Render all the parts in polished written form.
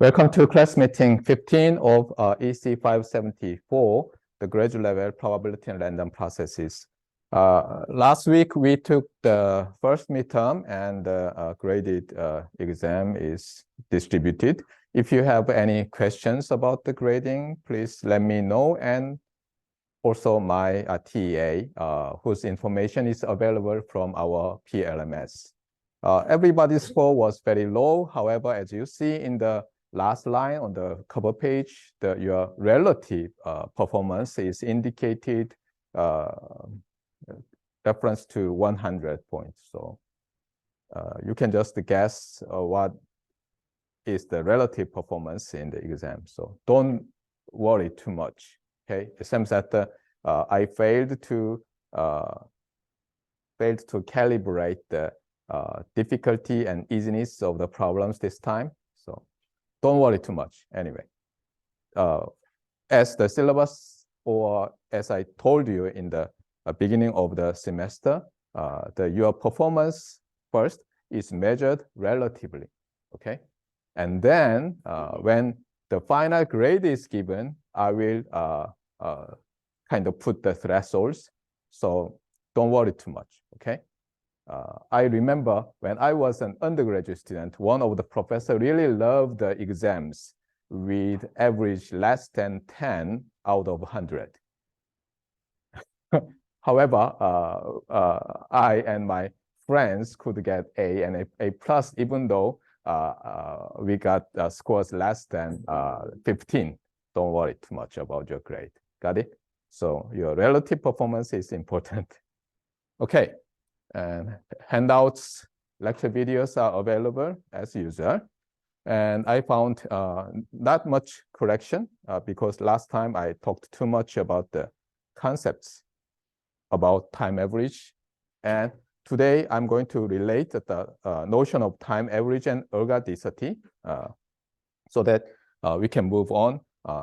Welcome to class meeting 15 of EECE574, the graduate level probability and random processes. Last week, we took the first midterm and the graded exam is distributed. If you have any questions about the grading, please let me know. And also my TEA, whose information is available from our PLMS. Everybody's score was very low. However, as you see in the last line on the cover page, your relative performance is indicated reference to 100 points. So you can just guess what is the relative performance in the exam. So don't worry too much. Okay, it seems that I failed to calibrate the difficulty and easiness of the problems this time. So don't worry too much. Anyway, as the syllabus, or as I told you in the beginning of the semester, your performance first is measured relatively. Okay, and then when the final grade is given, I will kind of put the thresholds. So don't worry too much. Okay. I remember when I was an undergraduate student, one of the professors really loved the exams with average less than 10 out of 100. However, I and my friends could get A and A plus, even though we got scores less than 15. Don't worry too much about your grade. Got it? So your relative performance is important. Okay. And handouts, lecture videos are available as usual. And I found not much correction because last time I talked too much about the concepts about time average. And today I'm going to relate the notion of time average and ergodicity so that we can move on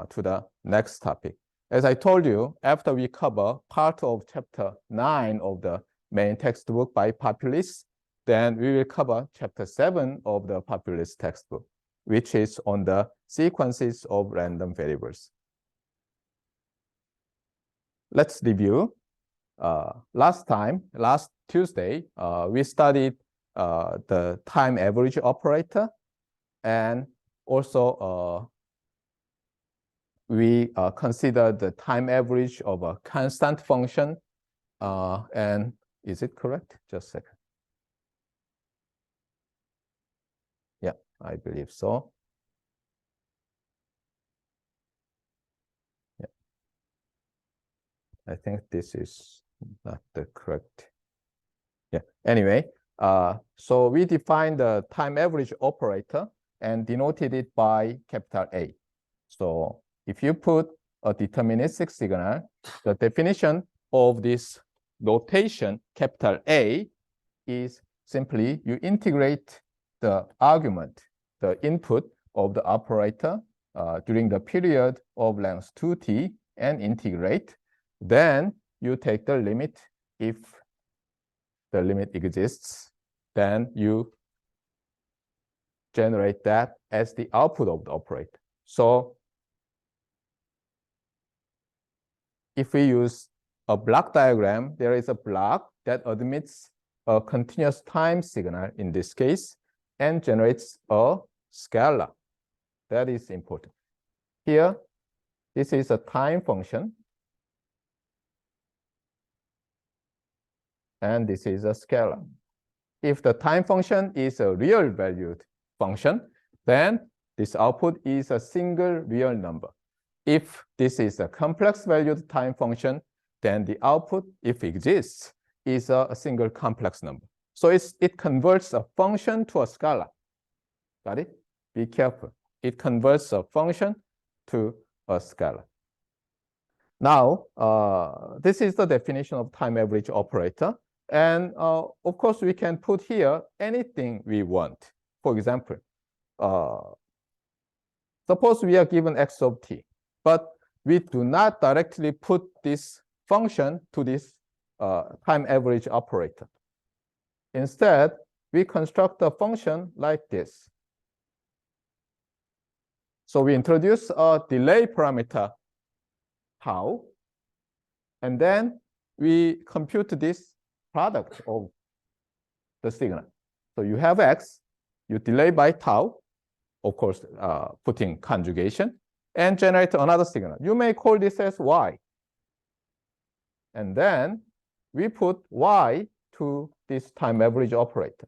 to the next topic. As I told you, after we cover part of chapter 9 of the main textbook by Populist, then we will cover chapter 7 of the Populist textbook, which is on the sequences of random variables. Let's review. Last Tuesday, we studied the time average operator, and also we considered the time average of a constant function. And is it correct? Just a second. Yeah, I believe so. Yeah. I think this is not the correct. Yeah, anyway, so we defined the time average operator and denoted it by capital A. So if you put a deterministic signal, the definition of this notation, capital A, is simply you integrate the argument, the input of the operator during the period of length 2t and integrate. Then you take the limit. If the limit exists, then you generate that as the output of the operator. So if we use a block diagram, there is a block that admits a continuous time signal in this case and generates a scalar. That is important. Here, this is a time function. And this is a scalar. If the time function is a real valued function, then this output is a single real number. If this is a complex valued time function, then the output, if it exists, is a single complex number. So it converts a function to a scalar. Got it? Be careful. It converts a function to a scalar. Now, this is the definition of time average operator. And of course, we can put here anything we want. For example, suppose we are given x of t, but we do not directly put this function to this time average operator. Instead, we construct a function like this. So we introduce a delay parameter tau, and then we compute this product of the signal. So you have x, you delay by tau, of course, putting conjugation, and generate another signal. You may call this as y. And then we put y to this time average operator.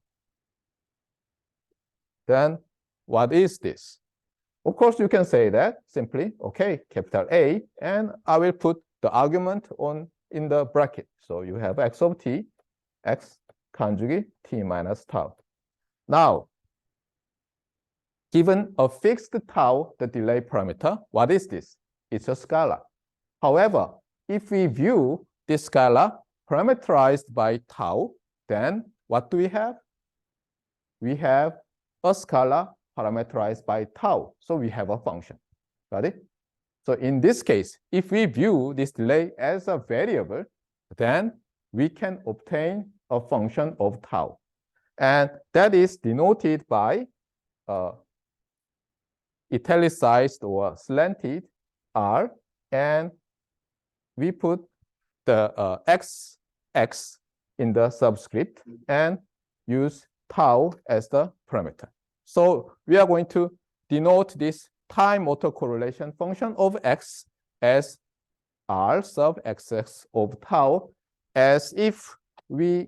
Then what is this? Of course, you can say that simply, okay, capital A, and I will put the argument in the bracket. So you have x of t, x conjugate t minus tau. Now, given a fixed tau, the delay parameter, what is this? It's a scalar. However, if we view this scalar parameterized by tau, then what do we have? We have a scalar parameterized by tau. So we have a function. Got it? So in this case, if we view this delay as a variable, then we can obtain a function of tau. And that is denoted by italicized or slanted r, and we put the x in the subscript and use tau as the parameter. So we are going to denote this time autocorrelation function of x as r sub xx of tau, as if we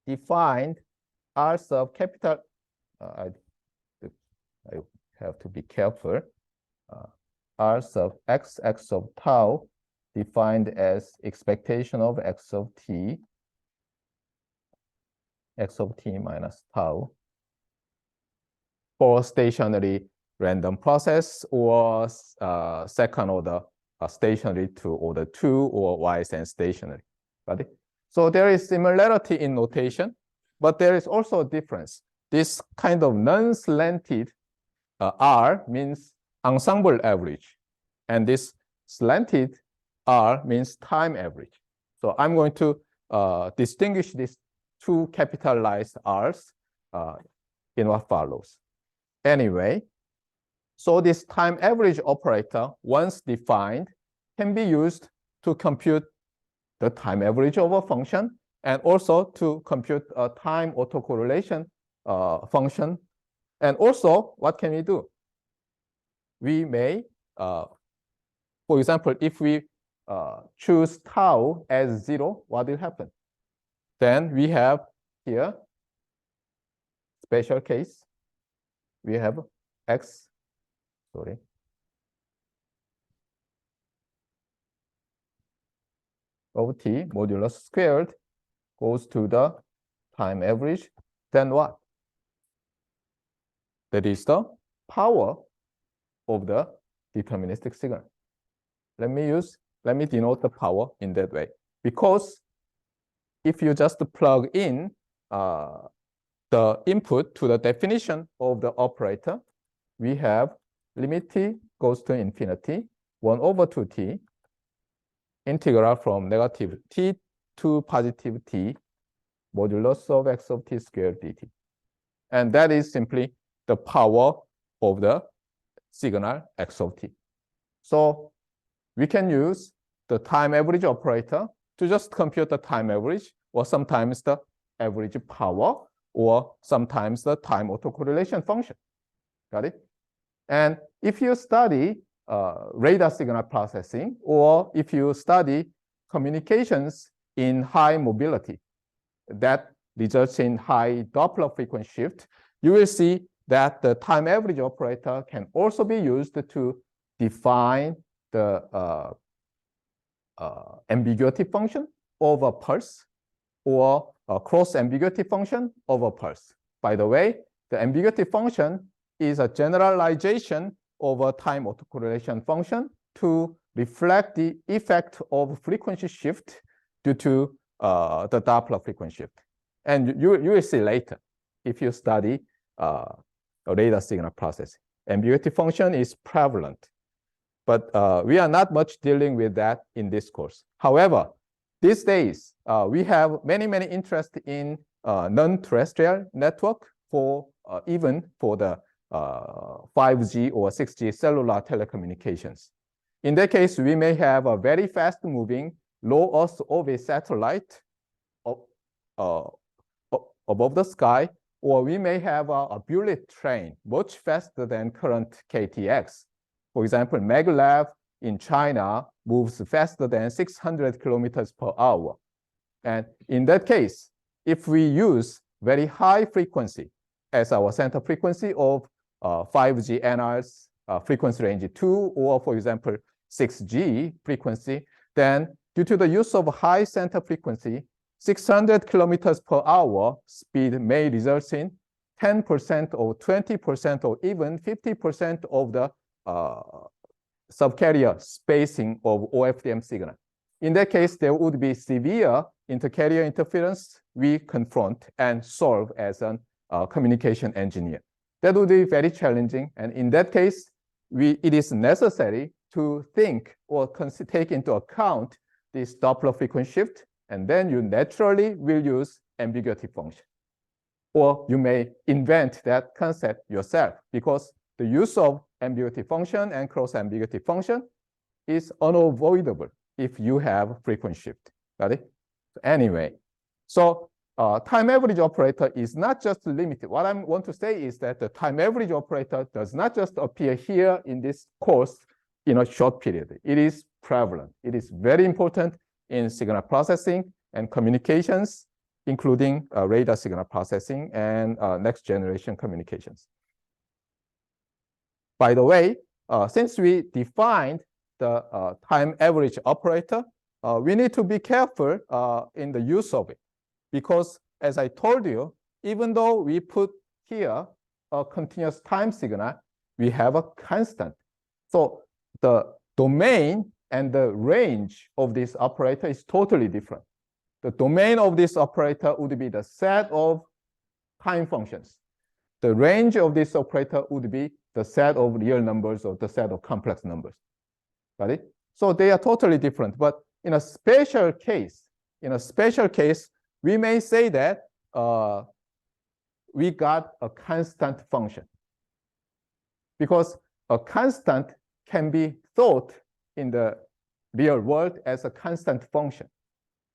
defined r sub capital, I have to be careful, r sub xx of tau defined as expectation of x of t minus tau for stationary random process or second order stationary to order 2 or y and stationary. Got it? So there is similarity in notation, but there is also a difference. This kind of non-slanted R means ensemble average, and this slanted R means time average. So I'm going to distinguish these two capitalized R's in what follows. Anyway, so this time average operator, once defined, can be used to compute the time average of a function, and also to compute a time autocorrelation function. And also, what can we do? We may, for example, if we choose tau as 0, what will happen? Then we have here, special case, we have x, of t modulus squared goes to the time average. Then what? That is the power of the deterministic signal. Let me denote the power in that way. Because if you just plug in the input to the definition of the operator, we have limit t goes to infinity, 1 over 2t, integral from negative t to positive t, modulus of x of t squared dt. And that is simply the power of the signal x of t. So we can use the time average operator to just compute the time average, or sometimes the average power, or sometimes the time autocorrelation function. Got it? And if you study radar signal processing, or if you study communications in high mobility that results in high Doppler frequency shift, you will see that the time average operator can also be used to define the ambiguity function of a pulse, or a cross ambiguity function of a pulse. By the way, the ambiguity function is a generalization of a time autocorrelation function to reflect the effect of frequency shift due to the Doppler frequency shift. And you will see later, if you study radar signal processing, ambiguity function is prevalent. But we are not much dealing with that in this course. However, these days, we have many interest in non-terrestrial network, for even for the 5G or 6G cellular telecommunications. In that case, we may have a very fast moving low Earth orbit satellite above the sky, or we may have a bullet train much faster than current KTX. For example, maglev in China moves faster than 600 kilometers per hour. And in that case, if we use very high frequency as our center frequency of 5G NR's frequency range 2, or for example, 6G frequency, then due to the use of high center frequency, 600 kilometers per hour speed may result in 10% or 20% or even 50% of the subcarrier spacing of OFDM signal. In that case, there would be severe intercarrier interference we confront and solve as a communication engineer. That would be very challenging. And in that case, it is necessary to think or take into account this Doppler frequency shift, and then you naturally will use ambiguity function. Or you may invent that concept yourself, because the use of ambiguity function and cross ambiguity function is unavoidable if you have frequency shift. Got it? Anyway, so time average operator is not just limited. What I want to say is that the time average operator does not just appear here in this course in a short period. It is prevalent. It is very important in signal processing and communications, including radar signal processing and next generation communications. By the way, since we defined the time average operator, we need to be careful in the use of it. Because as I told you, even though we put here a continuous time signal, we have a constant. So the domain and the range of this operator is totally different. The domain of this operator would be the set of time functions. The range of this operator would be the set of real numbers or the set of complex numbers. Got it? So they are totally different. But in a special case, we may say that we got a constant function, because a constant can be thought in the real world as a constant function.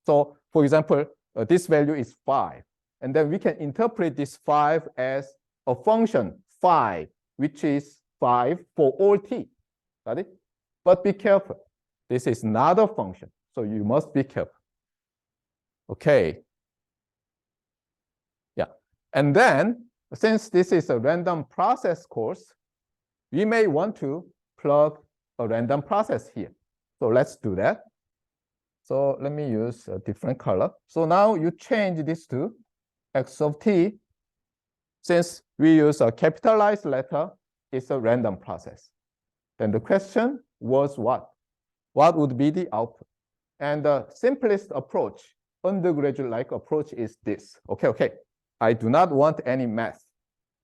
So for example, this value is 5. And then we can interpret this 5 as a function 5, which is 5 for all t. Got it? But be careful. This is not a function. So you must be careful. Okay. Yeah. And then, since this is a random process course, we may want to plug a random process here. So let's do that. So let me use a different color. So now you change this to x of t. Since we use a capitalized letter, it's a random process. Then the question was what? What would be the output? And the simplest approach, undergraduate-like approach, is this. Okay. I do not want any math.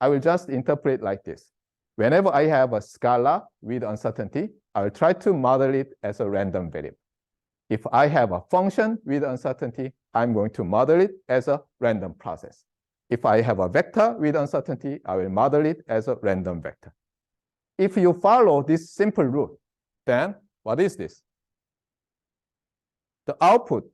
I will just interpret like this. Whenever I have a scalar with uncertainty, I will try to model it as a random variable. If I have a function with uncertainty, I'm going to model it as a random process. If I have a vector with uncertainty, I will model it as a random vector. If you follow this simple rule, then what is this? The output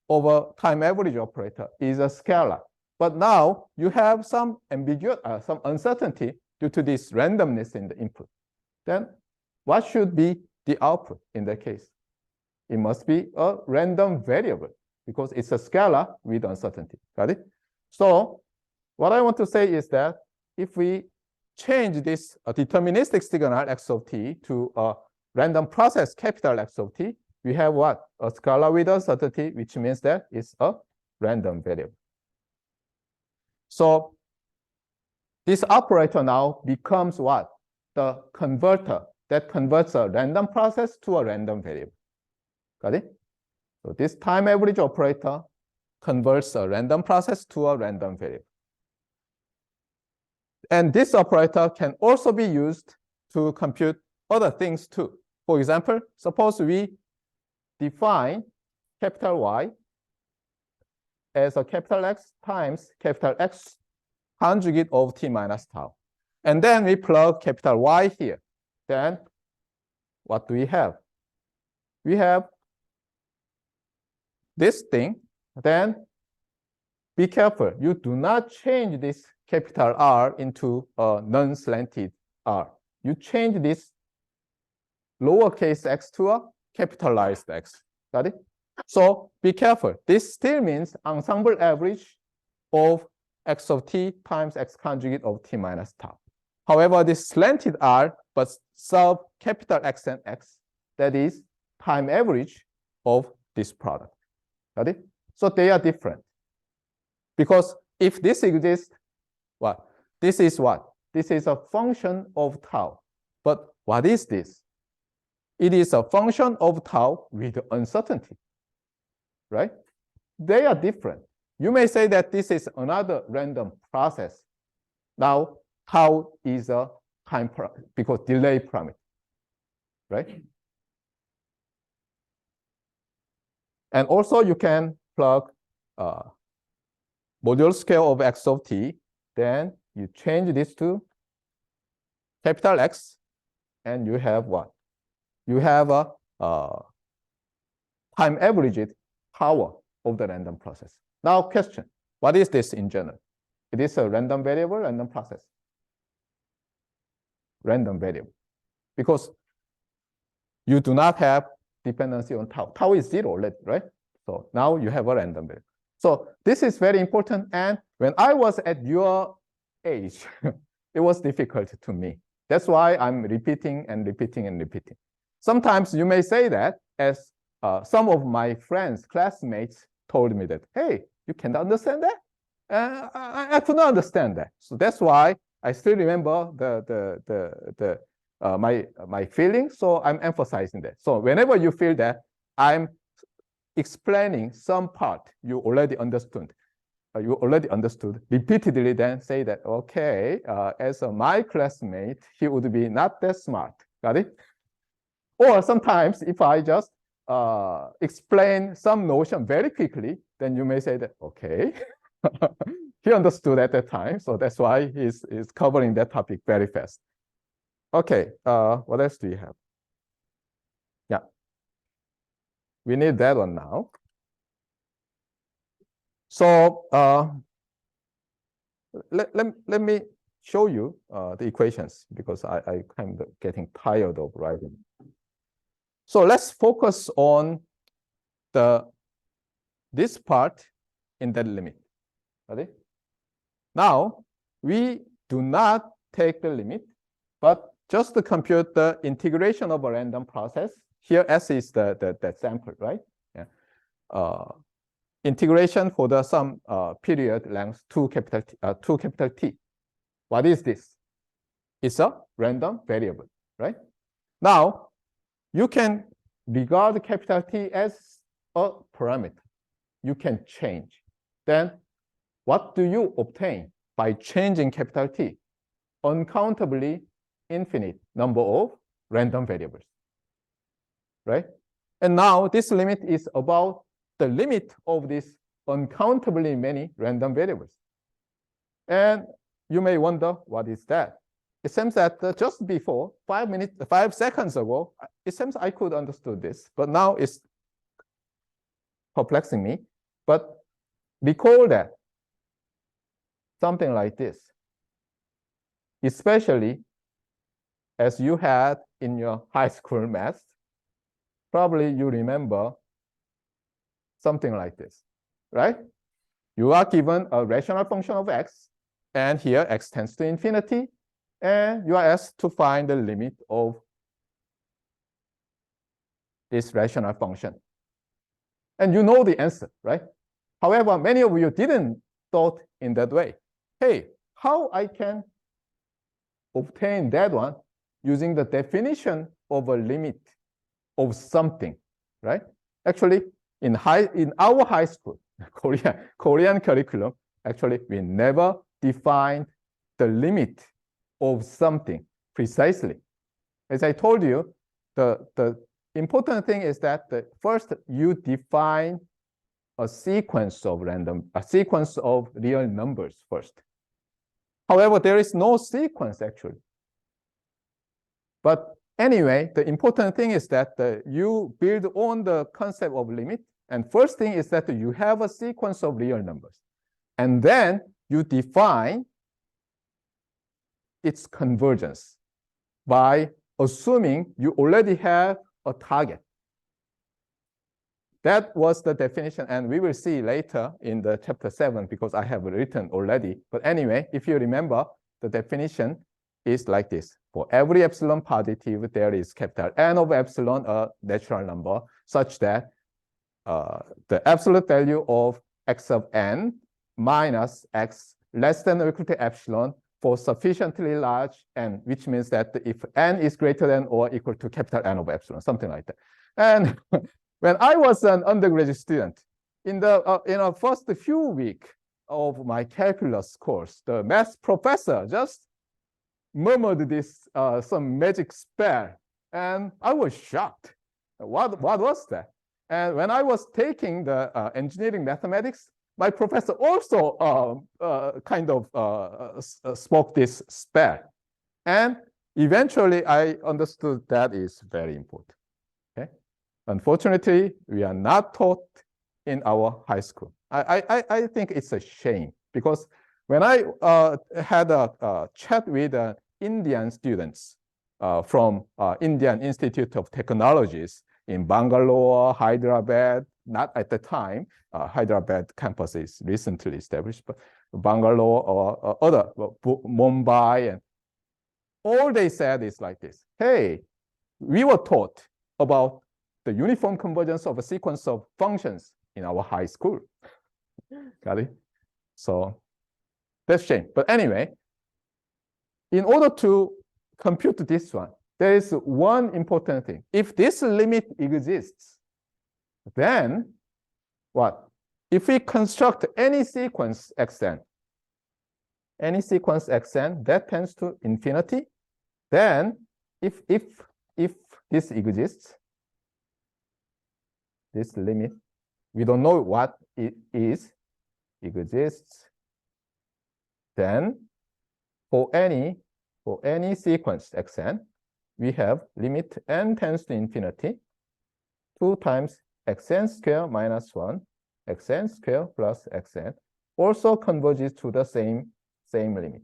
of a time average operator is a scalar. But now you have some ambiguity, some uncertainty due to this randomness in the input. Then what should be the output in that case? It must be a random variable because it's a scalar with uncertainty. Got it? So what I want to say is that if we change this deterministic signal x of t to a random process capital X of t, we have what? A scalar with uncertainty, which means that it's a random variable. So this operator now becomes what? The converter that converts a random process to a random variable. Got it? So this time average operator converts a random process to a random variable. And this operator can also be used to compute other things too. For example, suppose we define capital Y as a capital X times capital X conjugate of t minus tau. And then we plug capital Y here. Then what do we have? We have this thing. Then be careful. You do not change this capital R into a non-slanted R. You change this lowercase x to a capitalized x. Got it? So be careful. This still means ensemble average of x of t times x conjugate of t minus tau. However, this slanted R, but sub capital X and X, that is time average of this product. Got it? So they are different. Because if this exists, what? This is what? This is a function of tau. But what is this? It is a function of tau with uncertainty, right? They are different. You may say that this is another random process. Now, tau is a time parameter because delay parameter, right? And also you can plug module scale of x of t. Then you change this to capital X, and you have what? You have a time averaged power of the random process. Now, question: what is this in general? It is a random variable, random process. Random variable, because you do not have dependency on tau. Tau is 0 already, right? So now you have a random variable. So this is very important. And when I was at your age, it was difficult to me. That's why I'm repeating and repeating and repeating. Sometimes you may say that, as some of my friends, classmates told me that, hey, you cannot understand that? I could not understand that. So that's why I still remember my feelings. So I'm emphasizing that. So whenever you feel that I'm explaining some part you already understood, repeatedly, then say that, okay, as my classmate, he would be not that smart. Got it? Or sometimes if I just explain some notion very quickly, then you may say that, okay, he understood at that time. So that's why he's covering that topic very fast. Okay, what else do you have? Yeah, we need that one now. So let me show you the equations, because I kind of getting tired of writing. So let's focus on this part in that limit. Ready? Now we do not take the limit, but just to compute the integration of a random process. Here S is the sample, right? Yeah. Integration for the some period length 2 capital T. What is this? It's a random variable, right? Now you can regard capital T as a parameter. You can change. Then what do you obtain by changing capital T? Uncountably infinite number of random variables, right? And now this limit is about the limit of these uncountably many random variables. And you may wonder, what is that? It seems that just before 5 seconds ago, it seems I could understood this, but now it's perplexing me. But recall that something like this, especially as you had in your high school math, probably you remember something like this, right? You are given a rational function of x, and here x tends to infinity, and you are asked to find the limit of this rational function. And you know the answer, right? However, many of you didn't thought in that way. Hey, how I can obtain that one using the definition of a limit of something, right? Actually, in our high school, Korean curriculum, actually, we never defined the limit of something precisely. As I told you, the important thing is that first you define a sequence of real numbers first. However, there is no sequence actually. But anyway, the important thing is that you build on the concept of limit. And first thing is that you have a sequence of real numbers. And then you define its convergence by assuming you already have a target. That was the definition, and we will see later in the chapter 7 because I have written already. But anyway, if you remember, the definition is like this. For every epsilon positive, there is capital N of epsilon, a natural number, such that the absolute value of x of n minus x less than or equal to epsilon for sufficiently large n, which means that if n is greater than or equal to capital N of epsilon, something like that. And when I was an undergraduate student, in the first few weeks of my calculus course, the math professor just murmured this some magic spell, and I was shocked. What was that? And when I was taking the engineering mathematics, my professor also kind of spoke this spell. And eventually I understood that is very important. Okay? Unfortunately, we are not taught in our high school. I think it's a shame because when I had a chat with Indian students from Indian Institute of Technologies in Bangalore, Hyderabad, not at the time, Hyderabad campus is recently established, but Bangalore or other, Mumbai, and all they said is like this. Hey, we were taught about the uniform convergence of a sequence of functions in our high school. Got it? So that's a shame. But anyway, in order to compute this one, there is one important thing. If this limit exists, then what? If we construct any sequence xn, that tends to infinity, then if this exists, this limit, we don't know what it is, exists, then for any sequence xn, we have limit n tends to infinity, 2 times xn square minus 1, xn square plus xn, also converges to the same limit.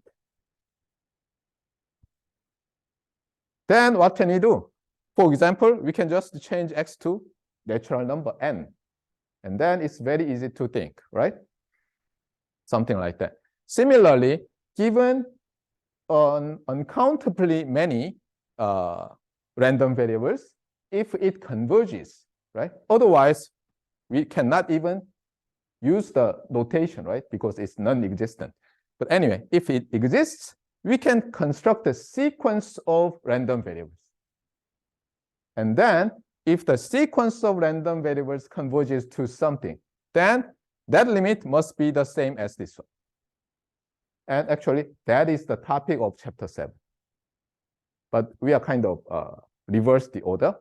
Then what can we do? For example, we can just change x to natural number n. And then it's very easy to think, right? Something like that. Similarly, given uncountably many random variables, if it converges, right? Otherwise, we cannot even use the notation, right? Because it's non-existent. But anyway, if it exists, we can construct a sequence of random variables. And then if the sequence of random variables converges to something, then that limit must be the same as this one. And actually, that is the topic of chapter 7. But we are kind of reverse the order.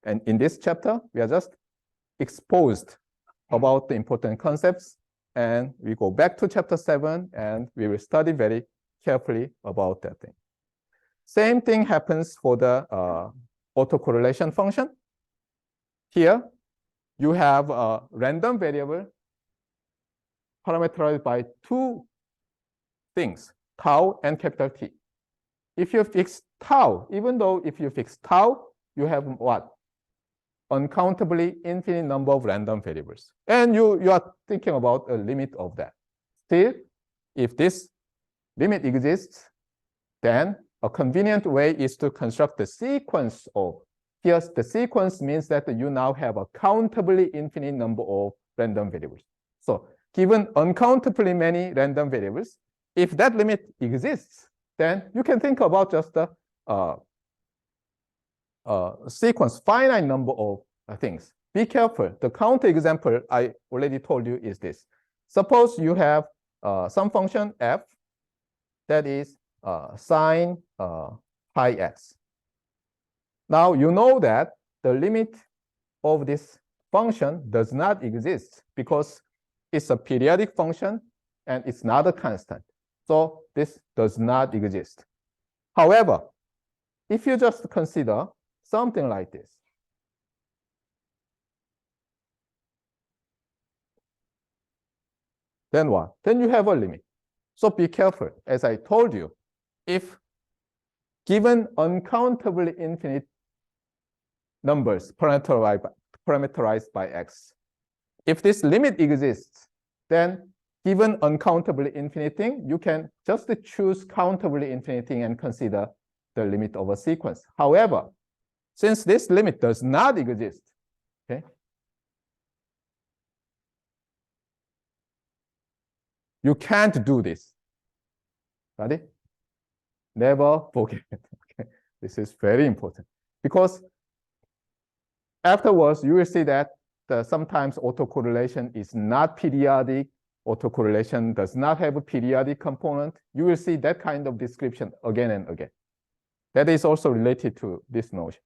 And in this chapter, we are just exposed about the important concepts. And we go back to chapter 7, and we will study very carefully about that thing. Same thing happens for the autocorrelation function. Here, you have a random variable parameterized by 2 things, tau and capital T. If you fix tau, even though if you fix tau, you have what? Uncountably infinite number of random variables. And you are thinking about a limit of that. Still, if this limit exists, then a convenient way is to construct the sequence of, here the sequence means that you now have a countably infinite number of random variables. So given uncountably many random variables, if that limit exists, then you can think about just the sequence, finite number of things. Be careful. The counter example I already told you is this. Suppose you have some function f that is sine pi x. Now you know that the limit of this function does not exist because it's a periodic function and it's not a constant. So this does not exist. However, if you just consider something like this, then what? Then you have a limit. So be careful. As I told you, if given uncountably infinite numbers parameterized by x, if this limit exists, then given uncountably infinite thing, you can just choose countably infinite thing and consider the limit of a sequence. However, since this limit does not exist, okay, you can't do this. Got it? Never forget. Okay, this is very important because afterwards you will see that sometimes autocorrelation is not periodic. Autocorrelation does not have a periodic component. You will see that kind of description again and again. That is also related to this notion,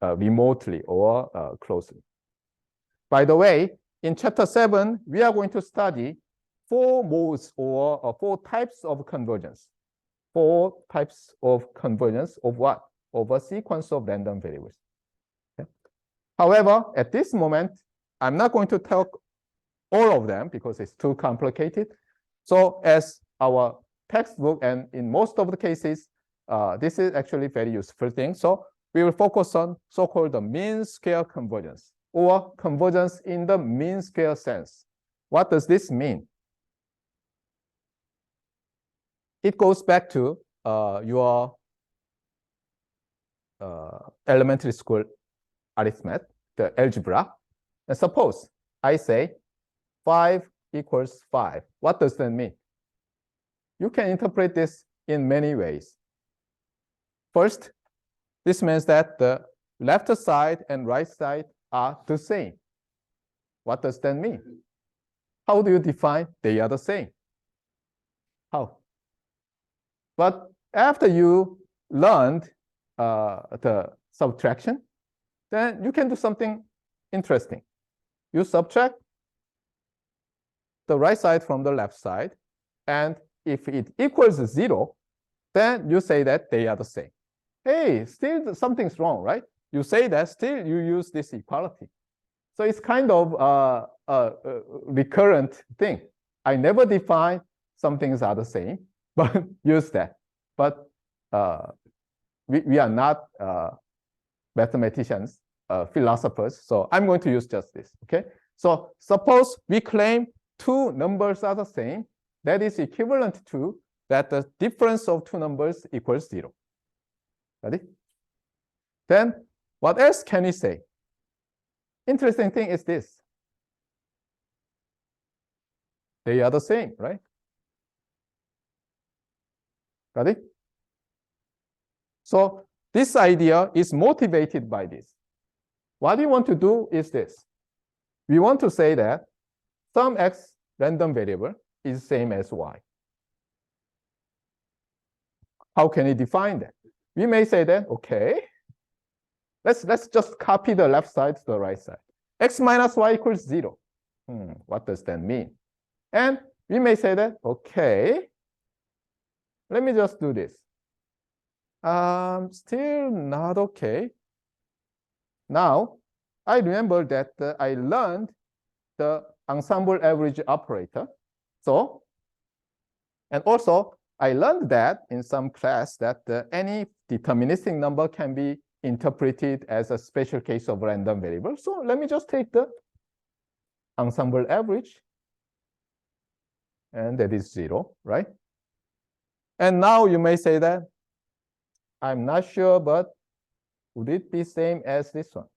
remotely or closely. By the way, in chapter 7, we are going to study 4 modes or 4 types of convergence. 4 types of convergence of what? Of a sequence of random variables. Okay. However, at this moment, I'm not going to talk all of them because it's too complicated. So as our textbook and in most of the cases, this is actually very useful thing. So we will focus on so-called the mean square convergence or convergence in the mean square sense. What does this mean? It goes back to your elementary school arithmetic, the algebra. And suppose I say 5 equals 5. What does that mean? You can interpret this in many ways. First, this means that the left side and right side are the same. What does that mean? How do you define they are the same? How? But after you learned the subtraction, then you can do something interesting. You subtract the right side from the left side, and if it equals 0, then you say that they are the same. Hey, still something's wrong, right? You say that still you use this equality. So it's kind of a recurrent thing. I never define some things are the same, but use that. But we are not mathematicians, philosophers, so I'm going to use just this, okay? So suppose we claim 2 numbers are the same. That is equivalent to that the difference of 2 numbers equals 0. Ready? Then what else can we say? Interesting thing is this. They are the same, right? Got it? So this idea is motivated by this. What we want to do is this. We want to say that some x random variable is same as y. How can we define that? We may say that, okay, let's just copy the left side to the right side. X minus y equals 0. What does that mean? And we may say that, okay, let me just do this. Still not okay. Now, I remember that I learned the ensemble average operator. So, and also I learned that in some class that any deterministic number can be interpreted as a special case of random variable. So let me just take the ensemble average, and that is 0, right? And now you may say that, I'm not sure, but would it be same as this one?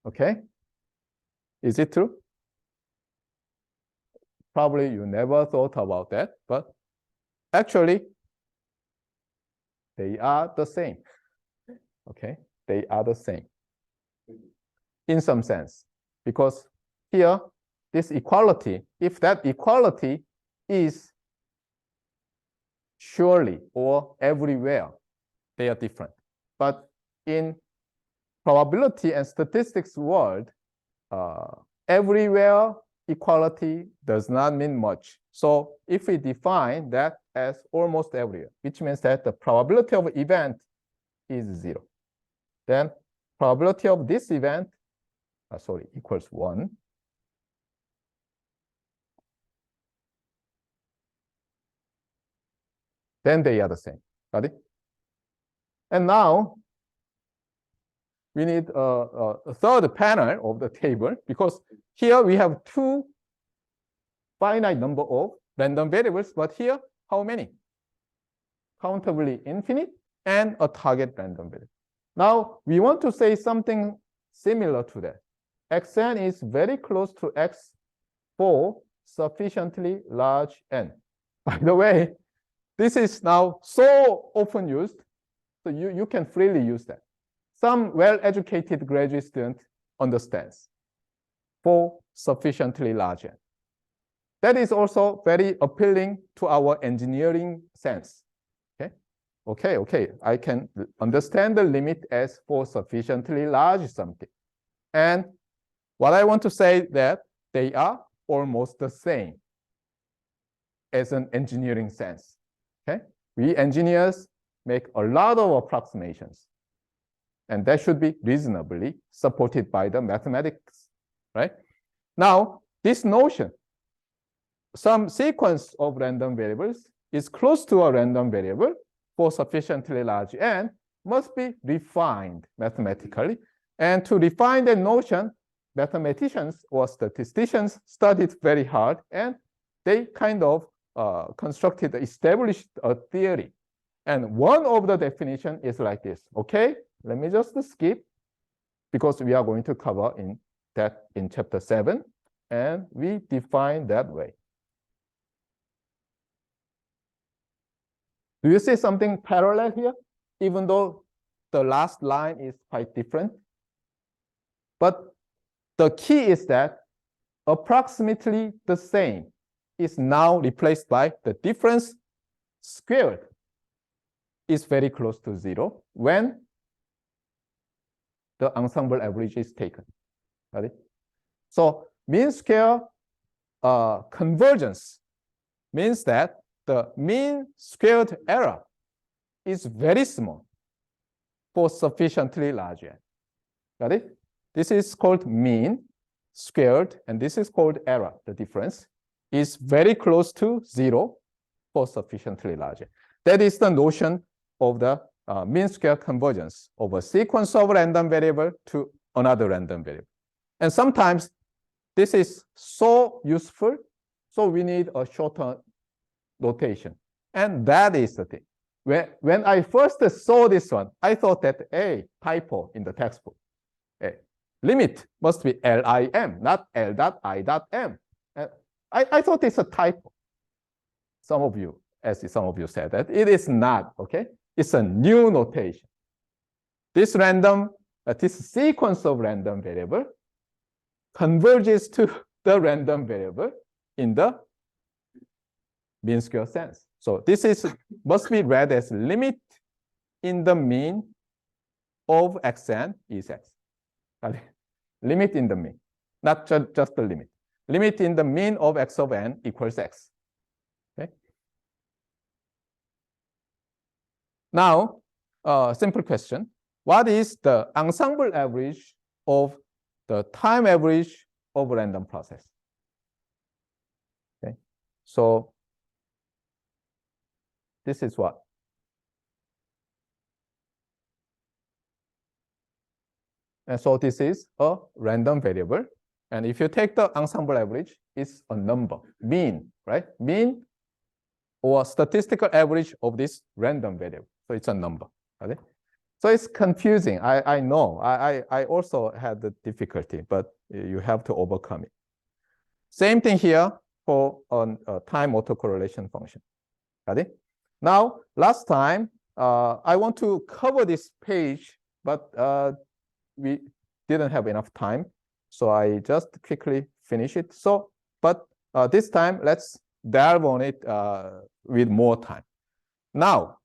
Okay, is it true? Probably you never thought about that, but actually, they are the same. Okay, they are the same in some sense, because here, this equality, if that equality is surely or everywhere, they are different. But in probability and statistics world, everywhere equality does not mean much. So if we define that as almost everywhere, which means that the probability of event is 0, then probability of this event, equals 1. Then they are the same. Got it? And now we need a third panel of the table, because here we have 2 finite number of random variables, but here how many? Countably infinite and a target random variable. Now we want to say something similar to that. Xn is very close to X for sufficiently large n. By the way, this is now so often used, so you can freely use that. Some well-educated graduate student understands for sufficiently large n. That is also very appealing to our engineering sense. Okay, I can understand the limit as for sufficiently large something. And what I want to say that they are almost the same as an engineering sense. Okay, we engineers make a lot of approximations, and that should be reasonably supported by the mathematics, right? Now, this notion, some sequence of random variables is close to a random variable for sufficiently large n, must be refined mathematically. And to refine that notion, mathematicians or statisticians studied very hard, and they kind of established a theory. And one of the definition is like this. Okay, let me just skip, because we are going to cover that in chapter 7, and we define that way. Do you see something parallel here? Even though the last line is quite different. But the key is that approximately the same is now replaced by the difference squared is very close to 0 when the ensemble average is taken. Got it? So mean square convergence means that the mean squared error is very small for sufficiently large n. Got it? This is called mean squared, and this is called error. The difference is very close to 0 for sufficiently large n. That is the notion of the mean square convergence of a sequence of random variable to another random variable. And sometimes this is so useful, so we need a shorter notation. And that is the thing. When I first saw this one, I thought that a typo in the textbook. Limit must be LIM, not L.I.M. I thought it's a typo. Some of you said that. It is not, okay? It's a new notation. This sequence of random variable converges to the random variable in the mean square sense. So this must be read as limit in the mean of Xn is X. Limit in the mean, not just the limit. Limit in the mean of X of n equals X. Okay. Now, simple question. What is the ensemble average of the time average of a random process? Okay. So this is what? And so this is a random variable. And if you take the ensemble average, it's a number, mean, right? Mean or statistical average of this random variable. So it's a number. Okay? So it's confusing. I know. I also had the difficulty, but you have to overcome it. Same thing here for a time autocorrelation function. Got it? Now, last time, I want to cover this page, but we didn't have enough time. So I just quickly finish it. So, but this time, let's delve on it with more time. Now,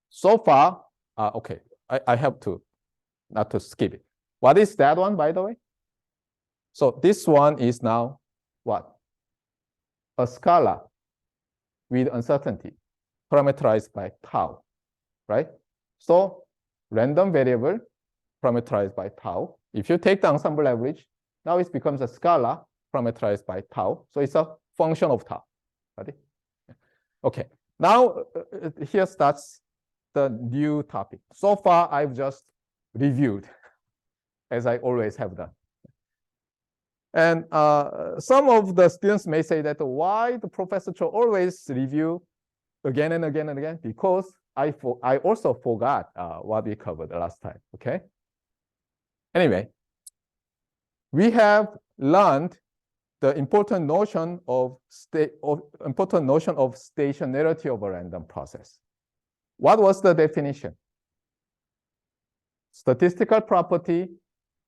so far, okay, I have to, not to skip it. What is that one, by the way? So this one is now what? A scalar with uncertainty parameterized by tau, right? So random variable parameterized by tau. If you take the ensemble average, now it becomes a scalar parameterized by tau. So it's a function of tau. Right? Okay, now here starts the new topic. So far, I've just reviewed, as I always have done. And some of the students may say that why the professor should always review again and again and again, because I also forgot what we covered the last time, okay? Anyway, we have learned the important notion of stationarity of a random process. What was the definition? Statistical property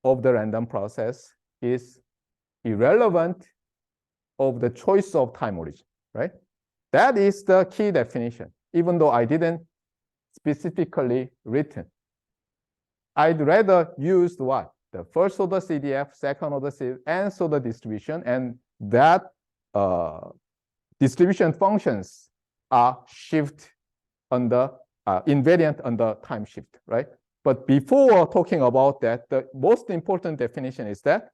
of the random process is irrelevant of the choice of time origin, right? That is the key definition, even though I didn't specifically written. I'd rather use what? The first order CDF, second order CDF, and so the distribution, and that distribution functions are shift under invariant under time shift, right? But before talking about that, the most important definition is that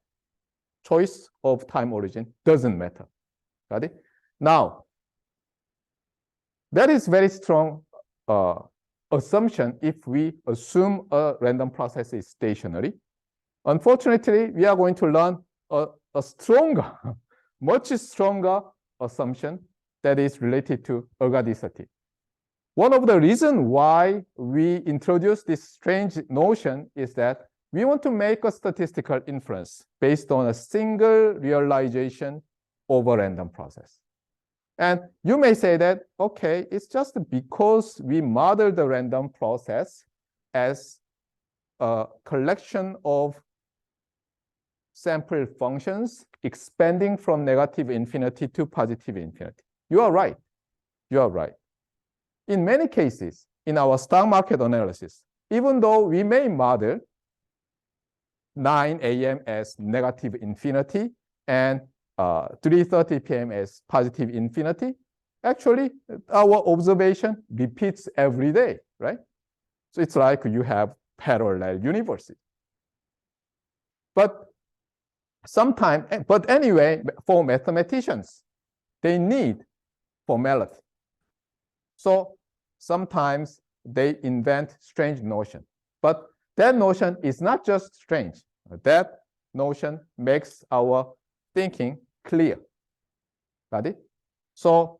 choice of time origin doesn't matter. Got it? Now, that is very strong assumption if we assume a random process is stationary. Unfortunately, we are going to learn a stronger, much stronger assumption that is related to ergodicity. One of the reasons why we introduce this strange notion is that we want to make a statistical inference based on a single realization of a random process. And you may say that, okay, it's just because we model the random process as a collection of sample functions expanding from negative infinity to positive infinity. You are right. You are right. In many cases, in our stock market analysis, even though we may model 9 a.m. as negative infinity and 3:30 p.m. as positive infinity, actually, our observation repeats every day, right? So it's like you have parallel universes. But anyway, for mathematicians, they need formality. So sometimes they invent strange notion. But that notion is not just strange. That notion makes our thinking clear. Got it? So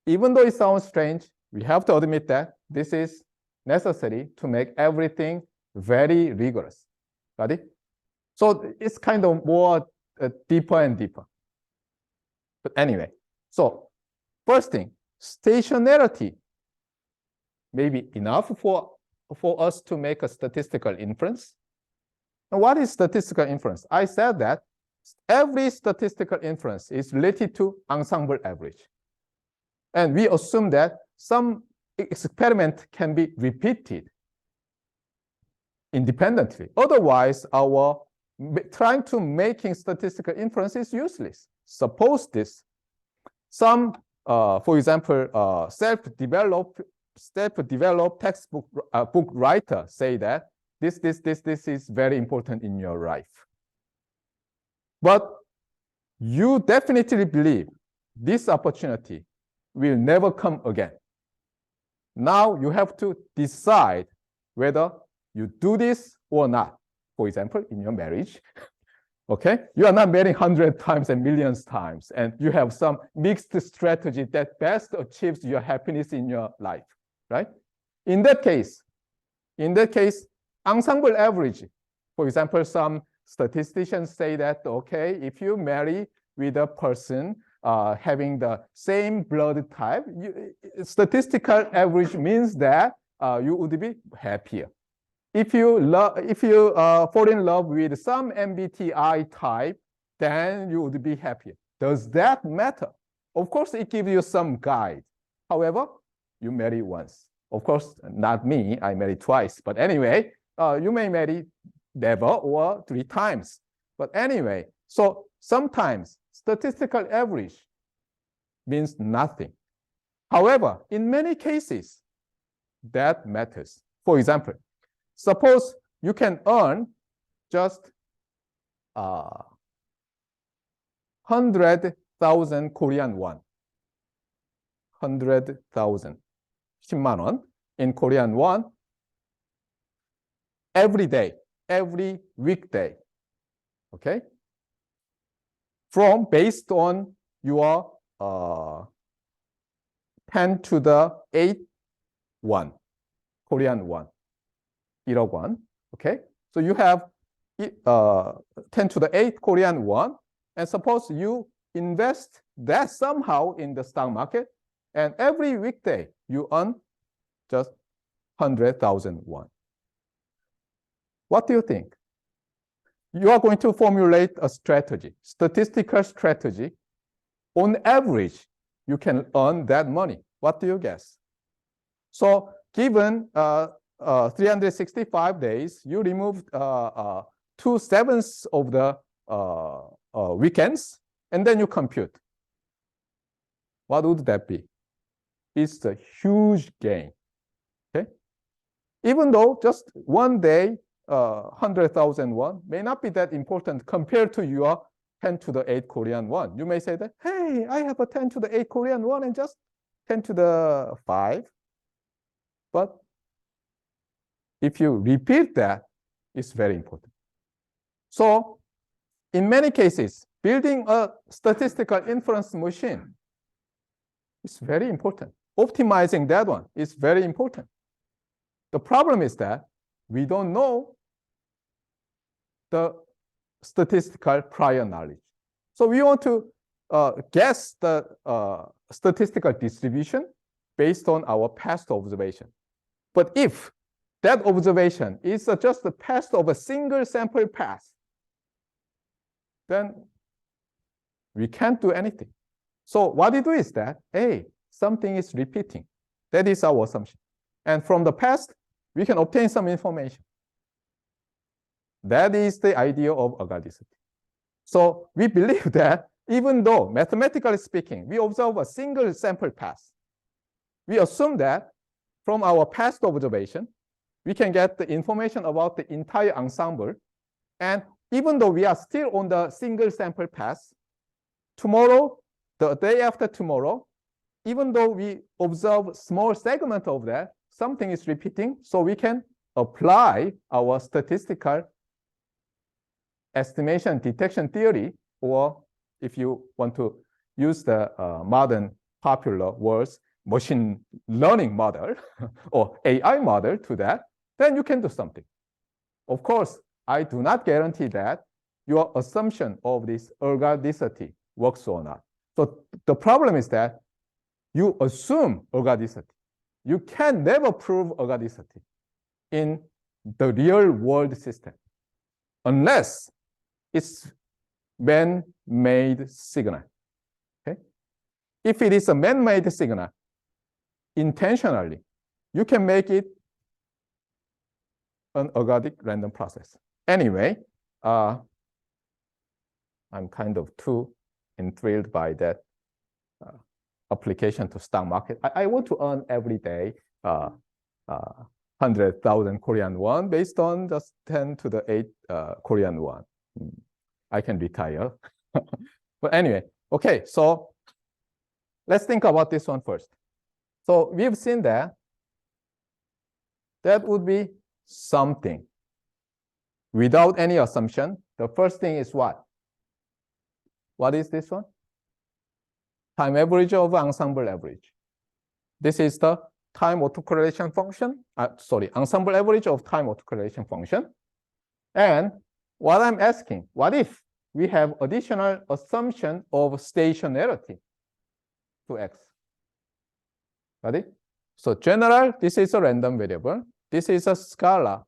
even though it sounds strange, we have to admit that this is necessary to make everything very rigorous. Got it? So it's kind of more deeper and deeper. But anyway, so first thing, stationarity may be enough for us to make a statistical inference. And what is statistical inference? I said that every statistical inference is related to ensemble average. And we assume that some experiment can be repeated independently. Otherwise, our trying to making statistical inference is useless. Suppose this, some, for example, self-developed textbook book writer say that this is very important in your life. But you definitely believe this opportunity will never come again. Now you have to decide whether you do this or not. For example, in your marriage, okay? You are not marrying 100 times and millions times, and you have some mixed strategy that best achieves your happiness in your life, right? In that case, ensemble average, for example, some statisticians say that, okay, if you marry with a person having the same blood type, statistical average means that you would be happier. If you fall in love with some MBTI type, then you would be happier. Does that matter? Of course, it gives you some guide. However, you marry once. Of course, not me, I married twice. But anyway, you may marry never or 3 times. But anyway, So sometimes statistical average means nothing. However, in many cases, that matters. For example, suppose you can earn just 100,000 Korean won. 100,000. 10만 원 in Korean won every day, every weekday. Okay? Based on your 10 to the 8 won, Korean won, 1억 won. Okay? So you have 10 to the 8 Korean won, and suppose you invest that somehow in the stock market, and every weekday you earn just 100,000 won. What do you think? You are going to formulate a strategy, statistical strategy. On average, you can earn that money. What do you guess? So given 365 days, you remove 2/7 of the weekends, and then you compute. What would that be? It's a huge gain. Okay? Even though just one day, 100,000 won may not be that important compared to your 10 to the 8 Korean won. You may say that, hey, I have a 10 to the 8 Korean won and just 10 to the 5. But if you repeat that, it's very important. So in many cases, building a statistical inference machine is very important. Optimizing that one is very important. The problem is that we don't know the statistical prior knowledge. So we want to guess the statistical distribution based on our past observation. But if that observation is just the past of a single sample path, then we can't do anything. So what we do is that, hey, something is repeating. That is our assumption. And from the past, we can obtain some information. That is the idea of ergodicity. So we believe that even though, mathematically speaking, we observe a single sample path, we assume that from our past observation, we can get the information about the entire ensemble. And even though we are still on the single sample path, tomorrow, the day after tomorrow, even though we observe small segment of that, something is repeating, so we can apply our statistical estimation detection theory, or if you want to use the modern popular words, machine learning model or AI model to that, then you can do something. Of course, I do not guarantee that your assumption of this ergodicity works or not. So the problem is that you assume ergodicity. You can never prove ergodicity in the real world system unless it's man-made signal. Okay? If it is a man-made signal, intentionally, you can make it an ergodic random process. Anyway, I'm kind of too enthralled by that application to stock market. I want to earn every day 100,000 Korean won based on just 10 to the 8 Korean won. I can retire. But anyway, okay, so let's think about this one first. So we've seen that would be something. Without any assumption, the first thing is what? What is this one? Time average of ensemble average. This is the time autocorrelation function. Ensemble average of time autocorrelation function. And what I'm asking, what if we have additional assumption of stationarity to X? Got it? So general, this is a random variable. This is a scalar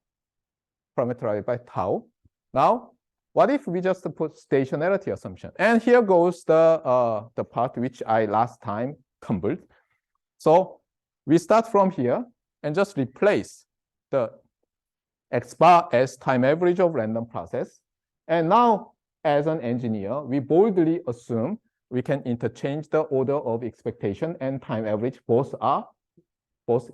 parameterized by tau. Now, what if we just put stationarity assumption? And here goes the part which I last time tumbled. So we start from here and just replace the X bar as time average of random process. And now as an engineer, we boldly assume we can interchange the order of expectation and time average. Both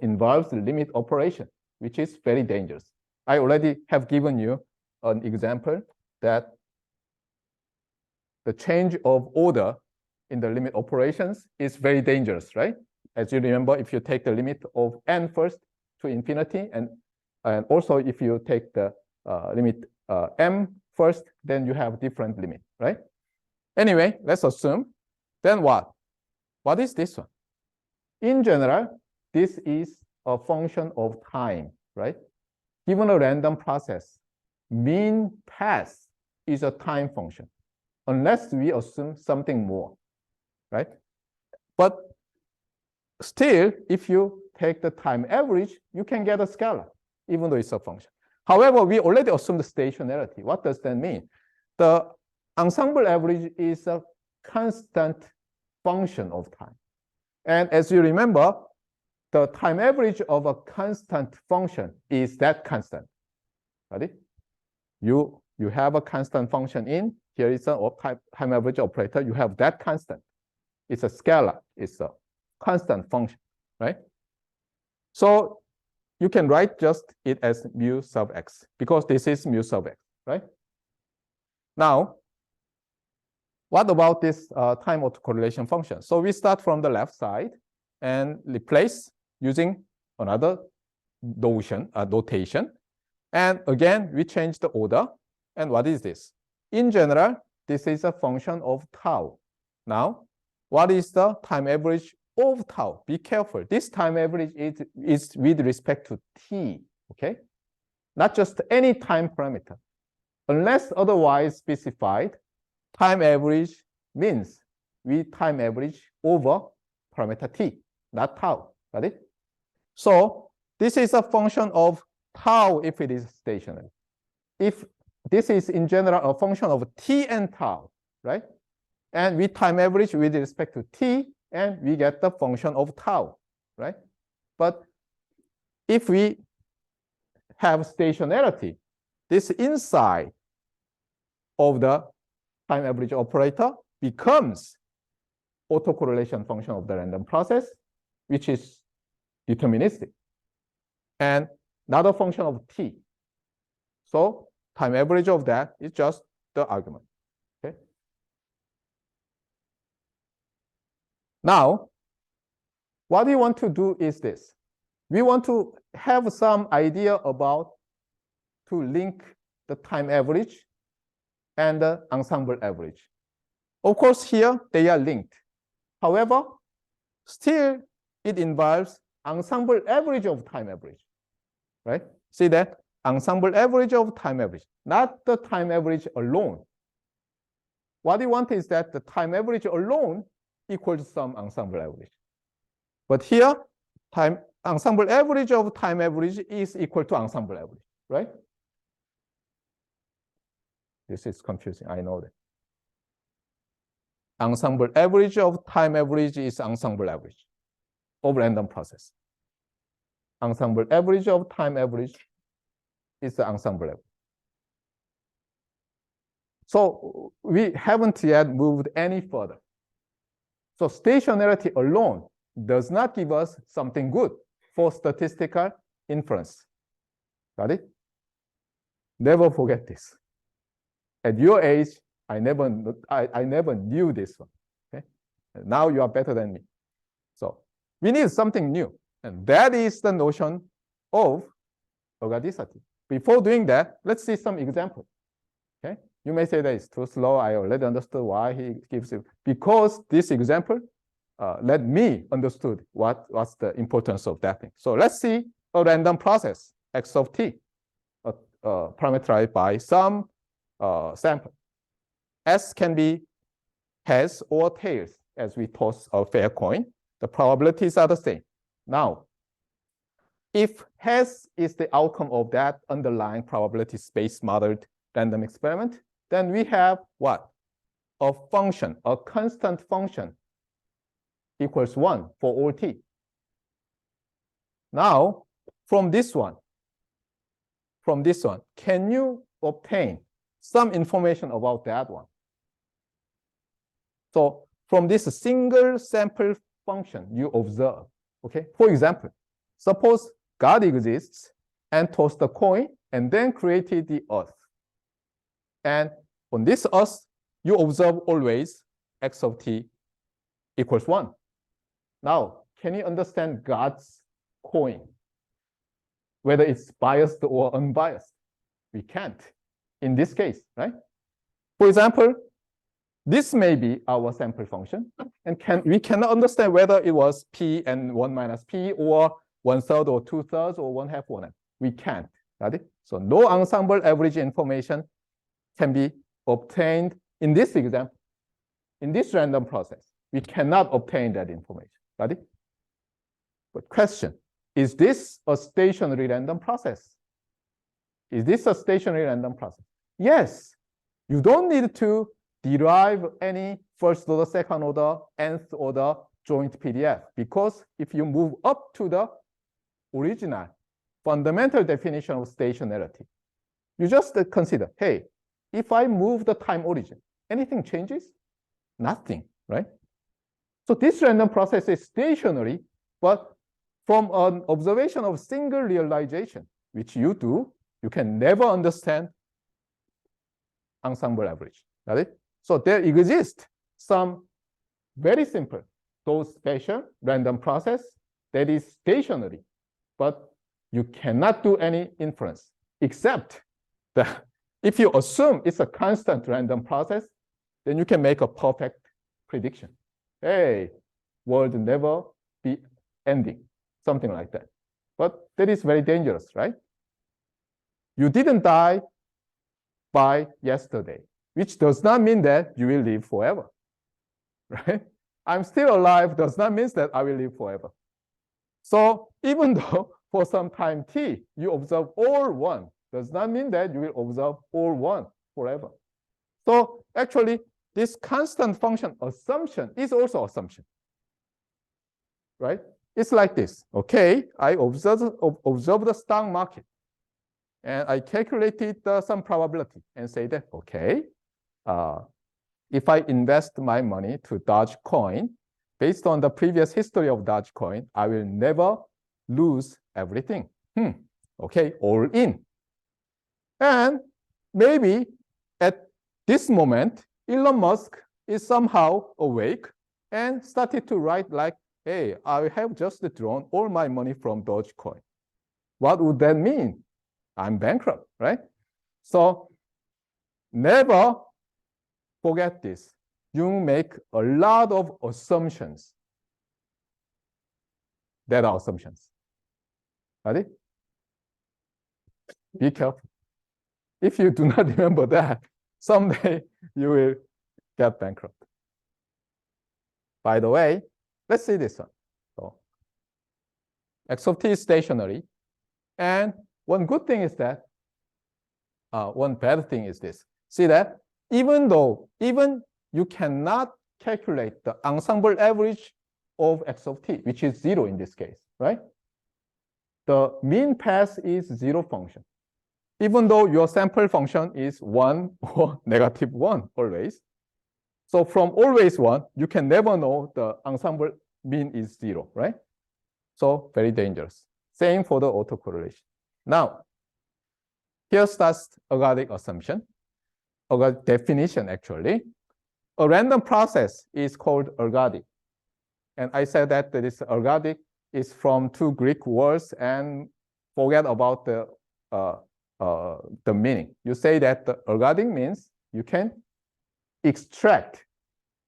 involves limit operation, which is very dangerous. I already have given you an example that the change of order in the limit operations is very dangerous, right? As you remember, if you take the limit of n first to infinity, and also if you take the limit m first, then you have different limit, right? Anyway, let's assume. Then what? What is this one? In general, this is a function of time, right? Given a random process, mean path is a time function, unless we assume something more, right? But still, if you take the time average, you can get a scalar, even though it's a function. However, we already assumed stationarity. What does that mean? The ensemble average is a constant function of time. And as you remember, the time average of a constant function is that constant. Ready? You have a constant function in, here is a time average operator, you have that constant. It's a scalar, it's a constant function, right? So you can write just it as mu sub x, because this is mu sub x, right? Now, what about this time autocorrelation function? So we start from the left side and replace using another notation. And again, we change the order. And what is this? In general, this is a function of tau. Now, what is the time average of tau? Be careful. This time average is with respect to t, okay? Not just any time parameter. Unless otherwise specified, time average means we time average over parameter t, not tau. Got it? So this is a function of tau if it is stationary. If this is in general a function of t and tau, right? And we time average with respect to t, and we get the function of tau, right? But if we have stationarity, this inside of the time average operator becomes autocorrelation function of the random process, which is deterministic and not a function of t. So time average of that is just the argument. Okay. Now, what we want to do is this. We want to have some idea about to link the time average and the ensemble average. Of course, here they are linked. However, still it involves ensemble average of time average, right? See that? Ensemble average of time average, not the time average alone. What we want is that the time average alone equals some ensemble average. But here, ensemble average of time average is equal to ensemble average, right? This is confusing, I know that. Ensemble average of time average is ensemble average of random process. Ensemble average of time average is the ensemble average. So we haven't yet moved any further. So stationarity alone does not give us something good for statistical inference. Got it? Never forget this. At your age, I never knew this one. Okay? And now you are better than me. So we need something new. And that is the notion of ergodicity. Before doing that, let's see some examples. Okay? You may say that it's too slow. I already understood why he gives it. Because this example let me understood what's the importance of that thing. So let's see a random process, x of t, parameterized by some sample. S can be heads or tails as we toss a fair coin. The probabilities are the same. Now, if heads is the outcome of that underlying probability space modeled random experiment, then we have what? A function, a constant function equals 1 for all t. Now, from this one, can you obtain some information about that one. So from this single sample function you observe, okay? For example, suppose God exists and tossed a coin and then created the earth. And on this earth, you observe always x of t equals 1. Now, can you understand God's coin? Whether it's biased or unbiased? We can't in this case, right? For example, this may be our sample function, and we cannot understand whether it was p and 1 minus p, or 1/3 or 2/3 or 1/2, 1/2. We can't, right? So no ensemble average information can be obtained in this example. In this random process, we cannot obtain that information, right? But question, is this a stationary random process? Is this a stationary random process? Yes, you don't need to derive any first order, second order, nth order joint PDF, because if you move up to the original fundamental definition of stationarity, you just consider, hey, if I move the time origin, anything changes? Nothing, right? So this random process is stationary, but from an observation of single realization, which you do, you can never understand ensemble average, right? So there exists some very simple dose spatial random process that is stationary, but you cannot do any inference, except that if you assume it's a constant random process, then you can make a perfect prediction. Hey, world never be ending, something like that. But that is very dangerous, right? You didn't die by yesterday, which does not mean that you will live forever, right? I'm still alive does not mean that I will live forever. So even though for some time t, you observe all 1, does not mean that you will observe all 1 forever. So actually, this constant function assumption is also assumption, right? It's like this. Okay, I observe the stock market, and I calculated some probability and say that, okay, if I invest my money to Dogecoin, based on the previous history of Dogecoin, I will never lose everything. Okay, all in. And maybe at this moment, Elon Musk is somehow awake and started to write like, hey, I have just drawn all my money from Dogecoin. What would that mean? I'm bankrupt, right? So never forget this. You make a lot of assumptions that are assumptions. Ready? Be careful. If you do not remember that, someday you will get bankrupt. By the way, let's see this one. So x of t is stationary. And one good thing is that, one bad thing is this. See that even you cannot calculate the ensemble average of x of t, which is 0 in this case, right? The mean path is 0 function. Even though your sample function is 1 or -1 always. So from always 1, you can never know the ensemble mean is 0, right? So very dangerous. Same for the autocorrelation. Now, here starts ergodic assumption, ergodic definition actually. A random process is called ergodic. And I said that this ergodic is from 2 Greek words, and forget about the meaning. You say that the ergodic means you can extract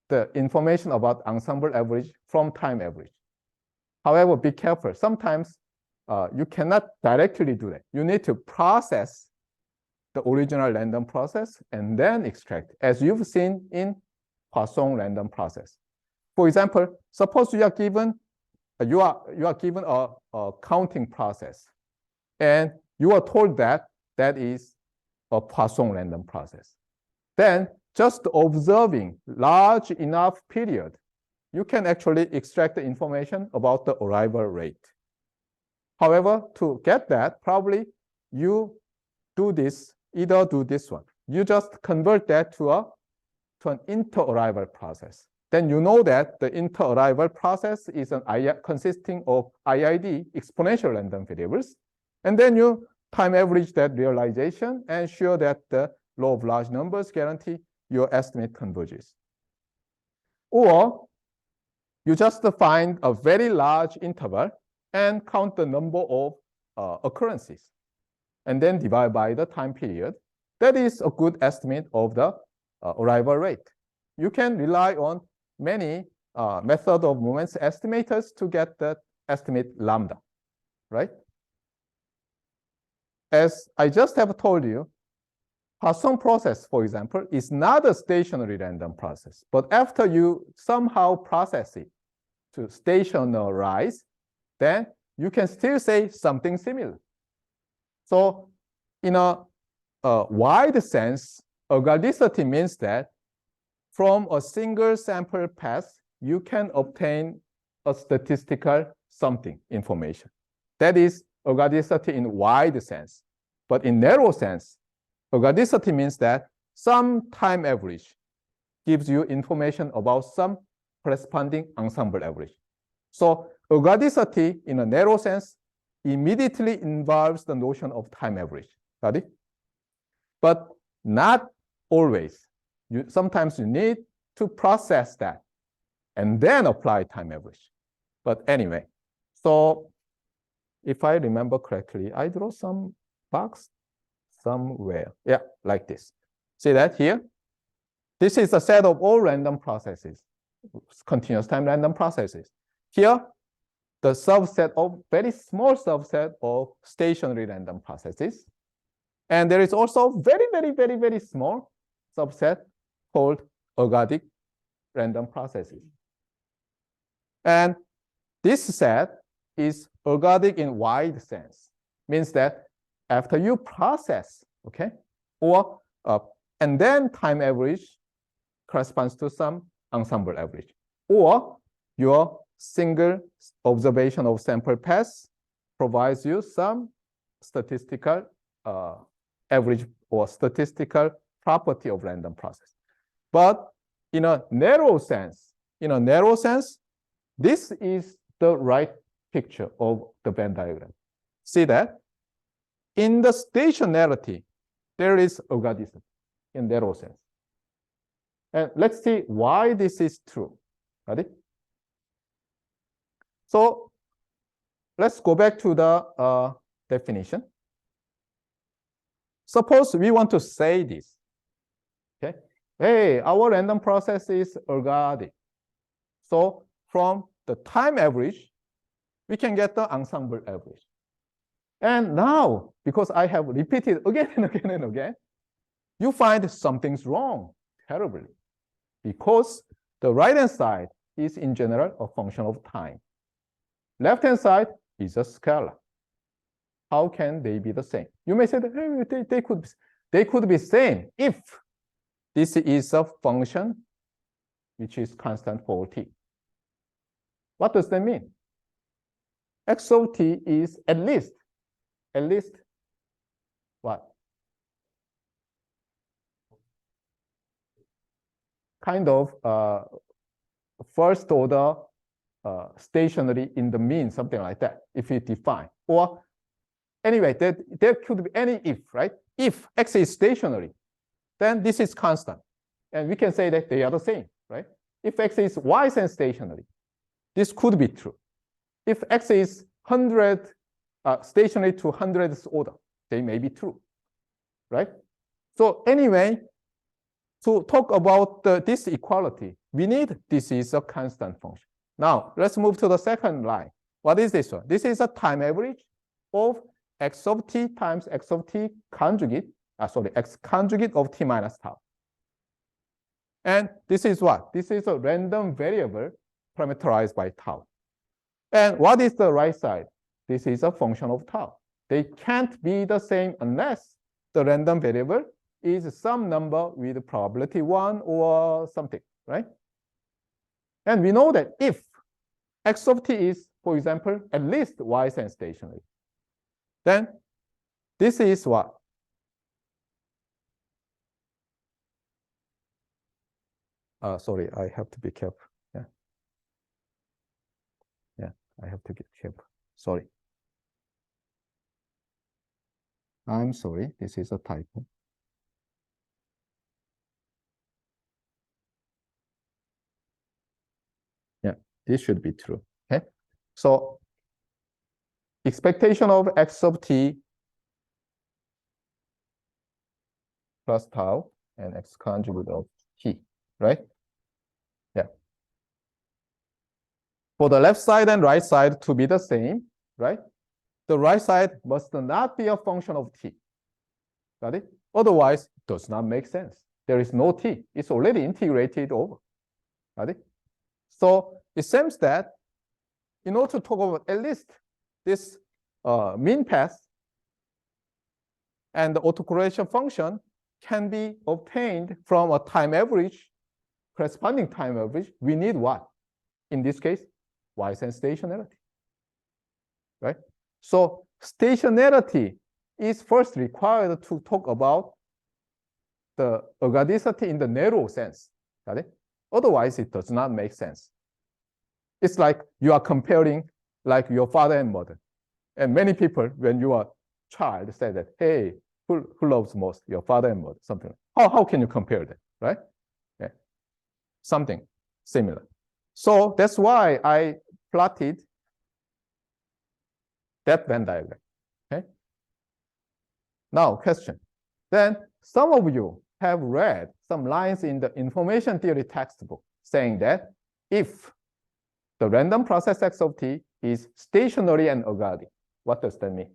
the information about ensemble average from time average. However, be careful. Sometimes you cannot directly do that. You need to process the original random process and then extract, as you've seen in Poisson random process. For example, suppose you are given a counting process, and you are told that that is a Poisson random process. Then just observing large enough period, you can actually extract the information about the arrival rate. However, to get that, probably you do this, either do this one. you just convert that to an inter-arrival process. Then you know that the inter-arrival process is consisting of IID, exponential random variables. And then you time average that realization and ensure that the law of large numbers guarantee your estimate converges. Or you just find a very large interval and count the number of occurrences, and then divide by the time period. That is a good estimate of the arrival rate. You can rely on many method of moments estimators to get the estimate lambda, right? As I just have told you, Poisson process, for example, is not a stationary random process, but after you somehow process it to stationarize, then you can still say something similar. So in a wide sense, ergodicity means that from a single sample path, you can obtain a statistical something information. That is ergodicity in wide sense. But in narrow sense, ergodicity means that some time average gives you information about some corresponding ensemble average. So ergodicity in a narrow sense immediately involves the notion of time average. Got it? But not always. Sometimes you need to process that and then apply time average. But anyway, so if I remember correctly, I draw some box somewhere. Yeah, like this. See that here? This is a set of all random processes, continuous time random processes. Here, the subset of very small subset of stationary random processes. And there is also very, very, very, very small subset called ergodic random processes. And this set is ergodic in wide sense, means that after you process, okay, or and then time average corresponds to some ensemble average, or your single observation of sample path provides you some statistical average or statistical property of random process. But in a narrow sense, this is the right picture of the Venn diagram. See that? In the stationarity, there is ergodicity in narrow sense. And let's see why this is true. Got it? So let's go back to the definition. Suppose we want to say this. Okay. Hey, our random process is ergodic. So from the time average, we can get the ensemble average. And now, because I have repeated again and again and again, you find something's wrong terribly, because the right-hand side is in general a function of time. Left-hand side is a scalar. How can they be the same? You may say that hey, they could be same if this is a function which is constant for t. What does that mean? X of t is at least what? Kind of first order stationary in the mean, something like that, if you define. Or anyway, there could be any if, right? If x is stationary, then this is constant. And we can say that they are the same, right? If x is y and stationary, this could be true. If x is 100 stationary to 100th order, they may be true, right? So anyway, to talk about this equality, we need this is a constant function. Now, let's move to the second line. What is this one? This is a time average of x of t times x of t conjugate, x conjugate of t minus tau. And this is what? This is a random variable parameterized by tau. And what is the right side? This is a function of tau. They can't be the same unless the random variable is some number with probability 1 or something, right? And we know that if x of t is, for example, at least y and stationary, then this is what? Sorry, I have to be careful. Yeah. Yeah, I have to be careful. Sorry. I'm sorry, this is a typo. Yeah, this should be true. Okay. So expectation of x of t plus tau and x conjugate of t, right? Yeah. For the left side and right side to be the same, right? The right side must not be a function of t. Got it? Otherwise, it does not make sense. There is no t. It's already integrated over. Got it? So it seems that in order to talk about at least this mean path and the autocorrelation function can be obtained from a time average, corresponding time average, we need what? In this case, Y-sense stationarity, right? So stationarity is first required to talk about the ergodicity in the narrow sense, got it? Otherwise, it does not make sense. It's like you are comparing like your father and mother. And many people, when you are a child, say that, hey, who loves most, your father and mother, something like how can you compare that, right? Yeah. Something similar. So that's why I plotted that Venn diagram, okay? Now, question. Then some of you have read some lines in the information theory textbook saying that if the random process x of t is stationary and ergodic, what does that mean?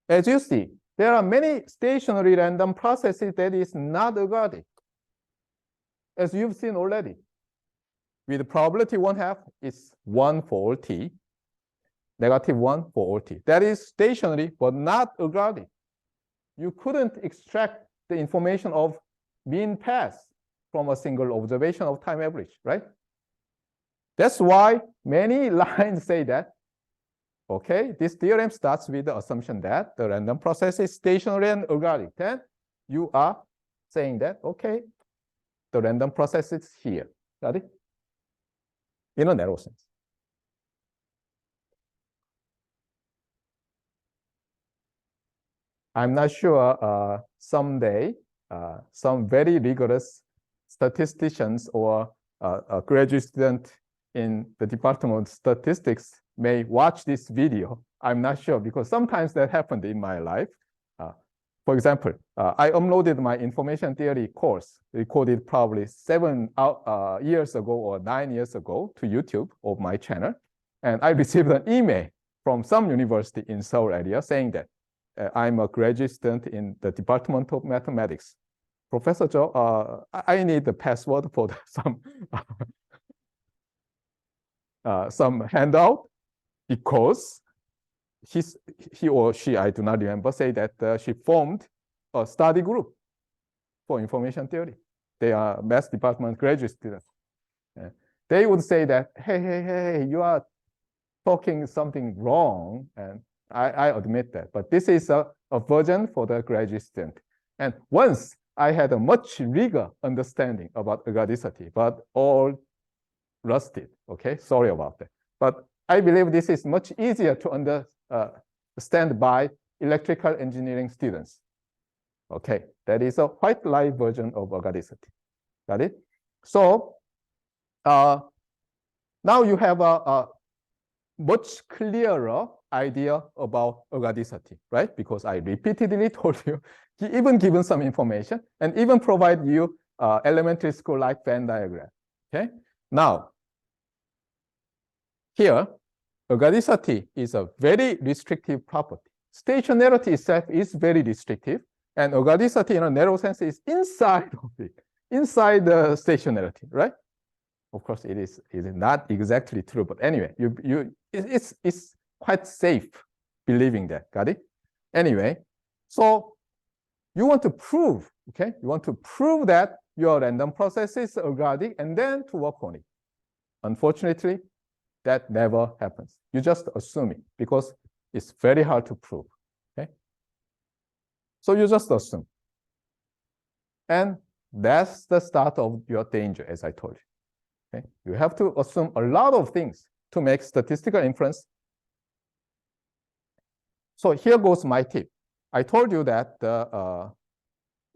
As you see, there are many stationary random processes that is not ergodic, as you've seen already. With probability 1/2 is 1 for all t, -1 for all t. That is stationary, but not ergodic. You couldn't extract the information of mean path from a single observation of time average, right? That's why many lines say that, okay, this theorem starts with the assumption that the random process is stationary and ergodic. Then you are saying that, okay, the random process is here. Got it? In a narrow sense. I'm not sure someday some very rigorous statisticians or a graduate student in the Department of Statistics may watch this video. I'm not sure because sometimes that happened in my life. For example, I uploaded my information theory course, recorded probably 7 years ago or 9 years ago to YouTube of my channel. And I received an email from some university in Seoul area saying that I'm a graduate student in the Department of Mathematics. Professor Joe, I need the password for some handout because he or she, I do not remember, say that she formed a study group for information theory. They are math department graduate students. They would say that, hey, you are talking something wrong, and I admit that. But this is a version for the graduate student. And once I had a much rigor understanding about ergodicity, but all rusted, okay? Sorry about that. But I believe this is much easier to understand by electrical engineering students. Okay, that is a quite light version of ergodicity. Got it? So now you have a much clearer idea about ergodicity, right? Because I repeatedly told you, even given some information, and even provide you elementary school-like Venn diagram, okay? Now, here, ergodicity is a very restrictive property. Stationarity itself is very restrictive, and ergodicity in a narrow sense is inside of it, inside the stationarity, right? Of course, it is not exactly true, but anyway, it's quite safe believing that. Got it? Anyway, so you want to prove, okay? You want to prove that your random process is ergodic and then to work on it. Unfortunately, that never happens. You just assume it because it's very hard to prove, okay? So you just assume. And That's the start of your danger, as I told you. Okay? You have to assume a lot of things to make statistical inference. So here goes my tip. I told you that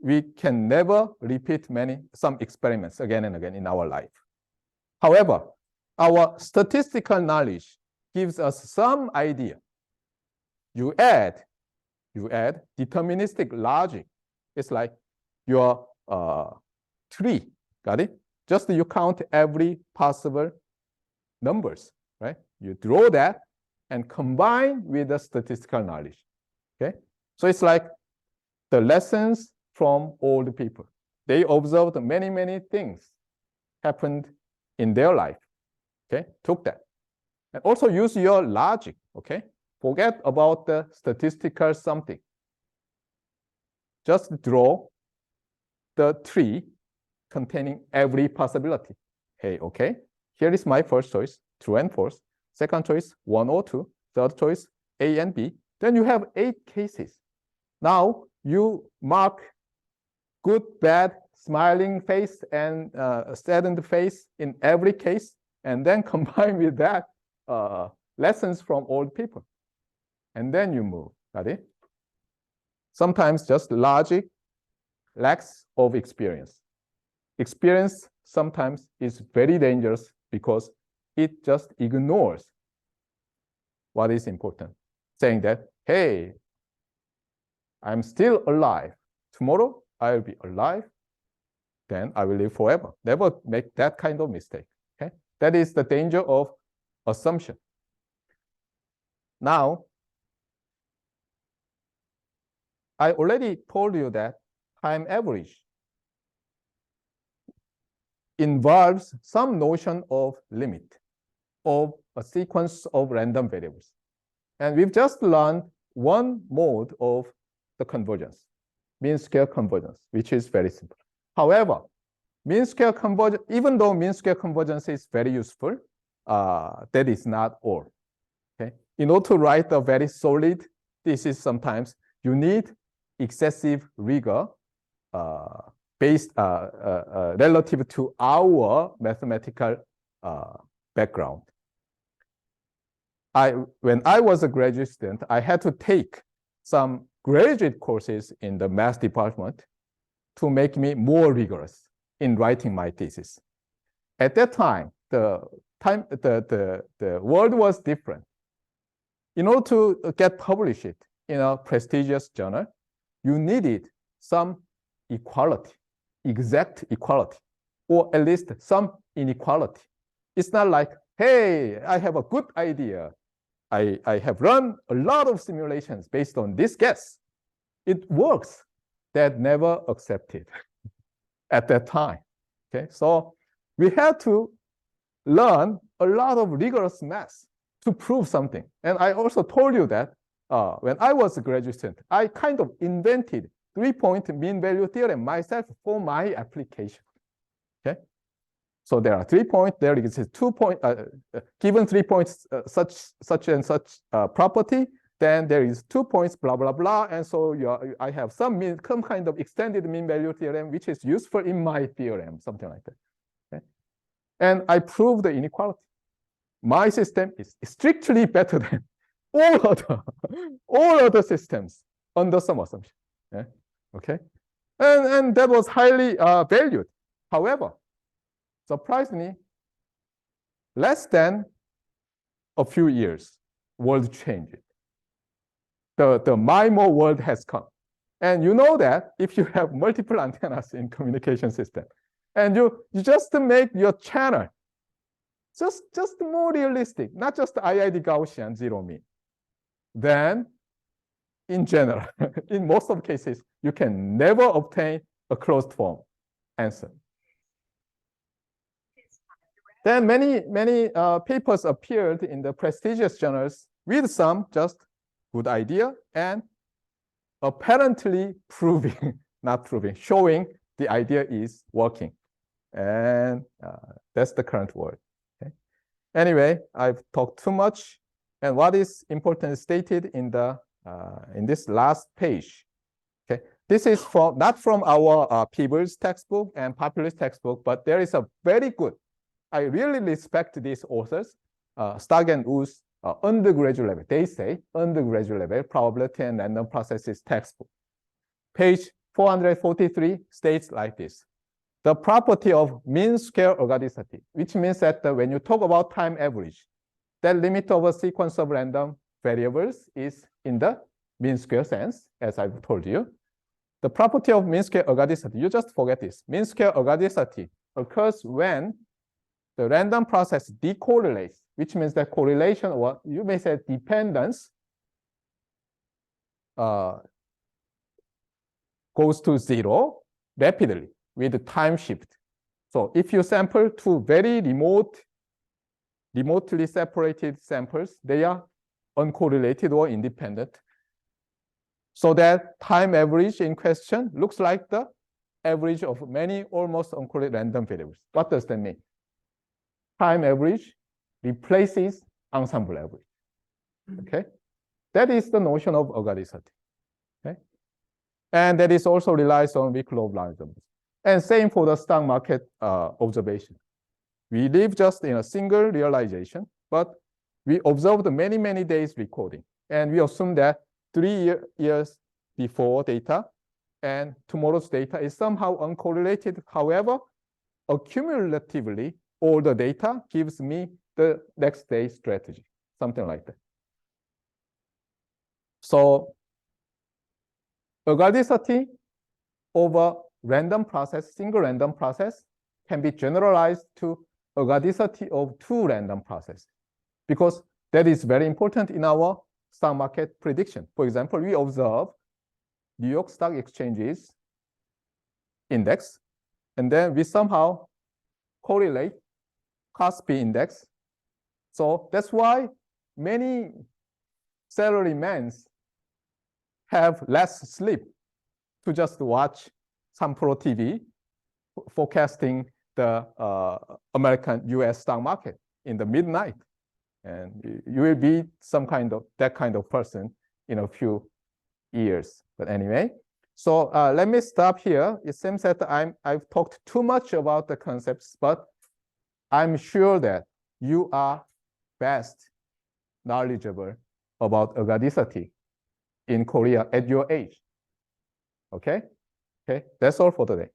we can never repeat some experiments again and again in our life. However, our statistical knowledge gives us some idea. You add deterministic logic. It's like your tree, got it? Just you count every possible numbers, right? You draw that and combine with the statistical knowledge, okay? So it's like the lessons from old people. They observed many, many things happened in their life, okay? Took that. And also use your logic, okay? Forget about the statistical something. Just draw the tree containing every possibility. Hey, okay, here is my first choice, true and false. Second choice, 1 or 2. Third choice, A and B. Then you have 8 cases. Now you mark good, bad, smiling face, and saddened face in every case, and then combine with that lessons from old people. And then you move, got it? Sometimes just logic lacks of experience. Experience sometimes is very dangerous because it just ignores what is important, saying that, hey, I'm still alive. Tomorrow I'll be alive, then I will live forever. Never make that kind of mistake, okay? That is the danger of assumption. Now, I already told you that time average involves some notion of limit of a sequence of random variables. And we've just learned one mode of the convergence, mean square convergence, which is very simple. However, mean square convergence, even though mean square convergence is very useful, that is not all. Okay? In order to write a very solid thesis, sometimes you need excessive rigor based relative to our mathematical background. When I was a graduate student, I had to take some graduate courses in the math department to make me more rigorous in writing my thesis. At that time, the world was different. In order to get published in a prestigious journal, you needed some equality, exact equality, or at least some inequality. It's not like, hey, I have a good idea. I have run a lot of simulations based on this guess. It works. That never accepted at that time. Okay, so we had to learn a lot of rigorous math to prove something. And I also told you that when I was a graduate student, I kind of invented 3-point mean value theorem myself for my application. Okay, so there are 3 points. There is a 2 point given 3 points such and such property. Then there is 2 points blah blah blah, and so I have some kind of extended mean value theorem which is useful in my theorem, something like that. Okay? And I proved the inequality. My system is strictly better than all other systems under some assumption. Yeah? Okay, and that was highly valued. However, surprisingly, less than a few years, world changed. The MIMO world has come. And you know that if you have multiple antennas in communication system, and you just make your channel just more realistic, not just IID Gaussian zero mean, then in general, in most of cases, you can never obtain a closed form answer. Then many papers appeared in the prestigious journals with some just good idea and apparently proving, not proving, showing the idea is working. And that's the current world. Okay? Anyway, I've talked too much. And what is important is stated in the in this last page. Okay, This is from not from our Peebles textbook and populist textbook, but there is a very good. I really respect these authors, Stark and Wu's undergraduate level. They say undergraduate level probability and random processes textbook. Page 443 states like this. The property of mean square ergodicity, which means that when you talk about time average, that limit of a sequence of random variables is in the mean square sense, as I've told you. The property of mean square ergodicity, you just forget this. Mean square ergodicity occurs when the random process decorrelates, which means that correlation, or you may say dependence, goes to zero rapidly with the time shift. So if you sample two very remotely separated samples, they are uncorrelated or independent. So that time average in question looks like the average of many almost uncorrelated random variables. What does that mean? Time average replaces ensemble average. Okay, that is the notion of ergodicity. Okay, and that is also relies on weak logarithms. And same for the stock market observation. We live just in a single realization, but we observed many days recording, and we assume that 3 years before data and tomorrow's data is somehow uncorrelated. However, accumulatively, all the data gives me the next day strategy, something like that. So ergodicity over random process, single random process, can be generalized to ergodicity of two random processes, because that is very important in our stock market prediction. For example, we observe New York Stock Exchange's index, and then we somehow correlate Kospi index. So that's why many salarymen have less sleep to just watch some pro TV forecasting the American US stock market in the midnight. And you will be that kind of person in a few years. But anyway, so let me stop here. It seems that I've talked too much about the concepts, but I'm sure that you are best knowledgeable about ergodicity in Korea at your age. Okay? Okay, that's all for today.